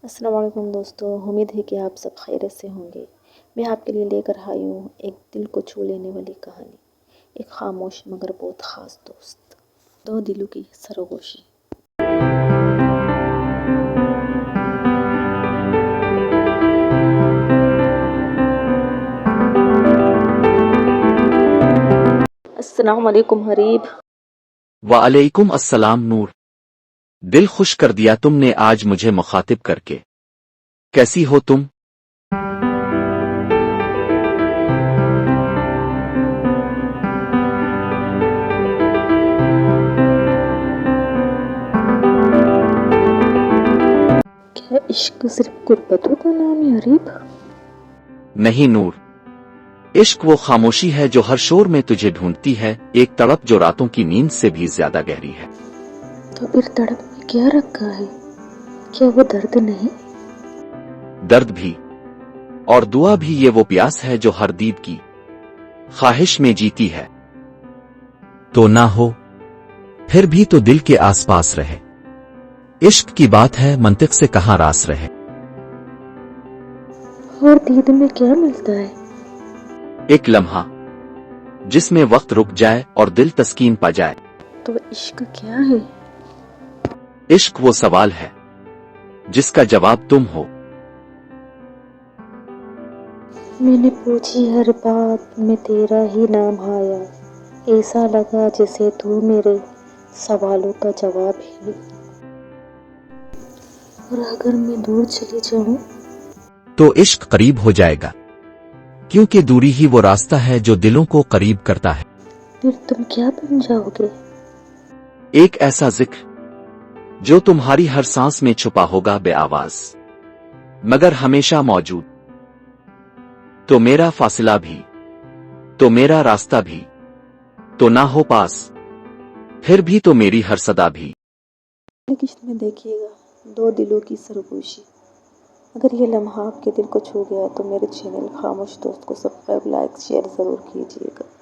السلام علیکم دوستو، امید ہے کہ آپ سب خیریت سے ہوں گے۔ میں آپ کے لیے لے کر آئی ہوں ایک دل کو چھو لینے والی کہانی، ایک خاموش مگر بہت خاص دوست، دو دلوں کی سرگوشی۔ السلام علیکم حریب۔ وعلیکم السلام نور، دل خوش کر دیا تم نے آج مجھے مخاطب کر کے۔ کیسی ہو تم؟ کیا عشق صرف غربتوں کا نام ہے حریب؟ نہیں نور، عشق وہ خاموشی ہے جو ہر شور میں تجھے ڈھونڈتی ہے، ایک تڑپ جو راتوں کی نیند سے بھی زیادہ گہری ہے۔ تو پھر تڑپ میں کیا رکھا ہے؟ کیا وہ درد نہیں؟ درد بھی اور دعا بھی، یہ وہ پیاس ہے جو ہر دید کی خواہش میں جیتی ہے۔ تو نہ ہو پھر بھی تو دل کے آس پاس رہے، عشق کی بات ہے منطق سے کہاں راس رہے۔ اور دید میں کیا ملتا ہے؟ ایک لمحہ جس میں وقت رک جائے اور دل تسکین پا جائے۔ تو عشق کیا ہے؟ عشق وہ سوال ہے جس کا جواب تم ہو۔ میں نے پوچھی ہر بات میں تیرا ہی نام آیا، ایسا لگا جیسے تو میرے سوالوں کا جواب ہے۔ اور اگر میں دور چلی جاؤں؟ تو عشق قریب ہو جائے گا، کیونکہ دوری ہی وہ راستہ ہے جو دلوں کو قریب کرتا ہے۔ پھر تم کیا بن جاؤ گے؟ ایک ایسا ذکر جو تمہاری ہر سانس میں چھپا ہوگا، بے آواز مگر ہمیشہ موجود۔ تو میرا فاصلہ بھی، تو میرا راستہ بھی، تو نہ ہو پاس پھر بھی تو میری ہر صدا بھی۔ قسط میں دیکھیے گا دو دلوں کی سرگوشی۔ اگر یہ لمحہ آپ کے دل کو چھو گیا تو میرے چینل خاموش دوست کو سبسکرائب، لائک، شیئر ضرور کیجیے گا۔